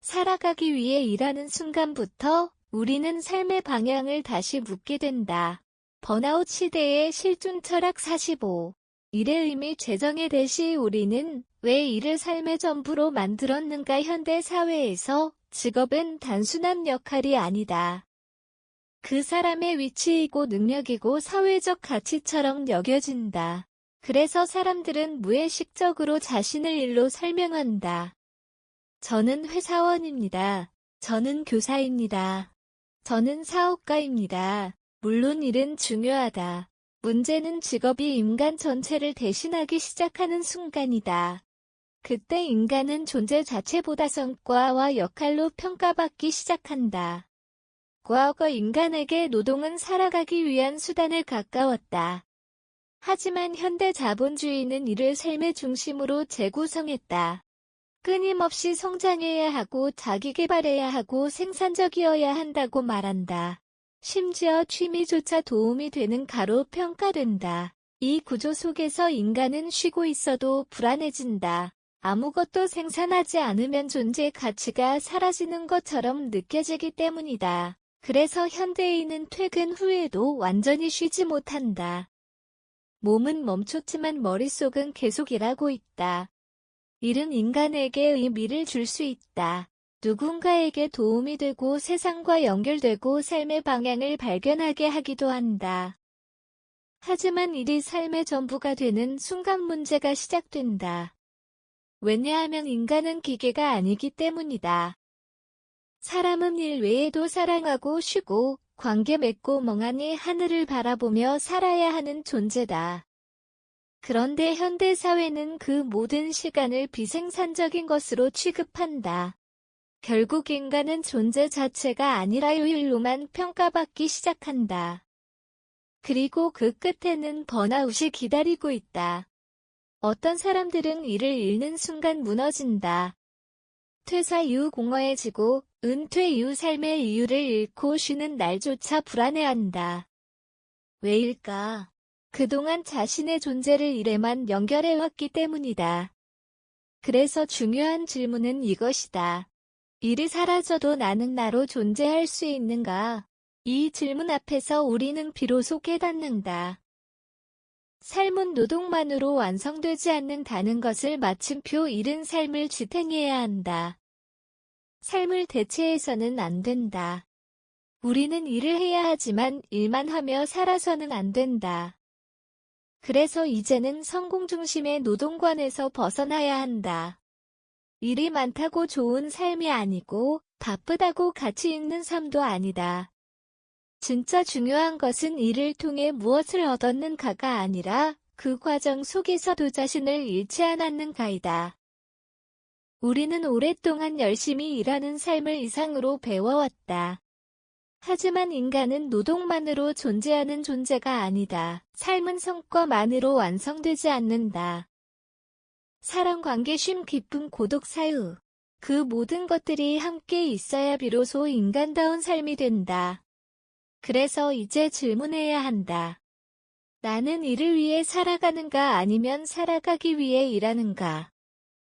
살아가기 위해 일하는 순간부터 우리는 삶의 방향을 다시 묻게 된다. 번아웃 시대의 실존 철학 45. 일의 의미 재정의 대시 우리는 왜 일을 삶의 전부로 만들었는가? 현대 사회에서 직업은 단순한 역할이 아니다. 그 사람의 위치이고 능력이고 사회적 가치처럼 여겨진다. 그래서 사람들은 무의식적으로 자신을 일로 설명한다. 저는 회사원입니다. 저는 교사입니다. 저는 사업가입니다. 물론 일은 중요하다. 문제는 직업이 인간 전체를 대신하기 시작하는 순간이다. 그때 인간은 존재 자체보다 성과와 역할로 평가받기 시작한다. 과거 인간에게 노동은 살아가기 위한 수단에 가까웠다. 하지만 현대 자본주의는 이를 삶의 중심으로 재구성했다. 끊임없이 성장해야 하고 자기계발해야 하고 생산적이어야 한다고 말한다. 심지어 취미조차 도움이 되는 가로 평가된다. 이 구조 속에서 인간은 쉬고 있어도 불안해진다. 아무것도 생산하지 않으면 존재 가치가 사라지는 것처럼 느껴지기 때문이다. 그래서 현대인은 퇴근 후에도 완전히 쉬지 못한다. 몸은 멈췄지만 머릿속은 계속 일하고 있다. 일은 인간에게 의미를 줄 수 있다. 누군가에게 도움이 되고 세상과 연결되고 삶의 방향을 발견하게 하기도 한다. 하지만 일이 삶의 전부가 되는 순간 문제가 시작된다. 왜냐하면 인간은 기계가 아니기 때문이다. 사람은 일 외에도 사랑하고 쉬고 관계 맺고 멍하니 하늘을 바라보며 살아야 하는 존재다. 그런데 현대사회는 그 모든 시간을 비생산적인 것으로 취급한다. 결국 인간은 존재 자체가 아니라 요일로만 평가받기 시작한다. 그리고 그 끝에는 번아웃이 기다리고 있다. 어떤 사람들은 일을 잃는 순간 무너진다. 퇴사 이후 공허해지고 은퇴 이후 삶의 이유를 잃고 쉬는 날조차 불안해한다. 왜일까? 그동안 자신의 존재를 일에만 연결해왔기 때문이다. 그래서 중요한 질문은 이것이다. 일이 사라져도 나는 나로 존재할 수 있는가? 이 질문 앞에서 우리는 비로소 깨닫는다. 삶은 노동만으로 완성되지 않는다는 것을 마침표 잃은 삶을 지탱해야 한다. 삶을 대체해서는 안 된다. 우리는 일을 해야 하지만 일만 하며 살아서는 안 된다. 그래서 이제는 성공 중심의 노동관에서 벗어나야 한다. 일이 많다고 좋은 삶이 아니고 바쁘다고 가치 있는 삶도 아니다. 진짜 중요한 것은 일을 통해 무엇을 얻었는가가 아니라 그 과정 속에서도 자신을 잃지 않았는가이다. 우리는 오랫동안 열심히 일하는 삶을 이상으로 배워왔다. 하지만 인간은 노동만으로 존재하는 존재가 아니다. 삶은 성과만으로 완성되지 않는다. 사랑, 관계, 쉼, 기쁨, 고독, 사유. 그 모든 것들이 함께 있어야 비로소 인간다운 삶이 된다. 그래서 이제 질문해야 한다. 나는 일을 위해 살아가는가 아니면 살아가기 위해 일하는가?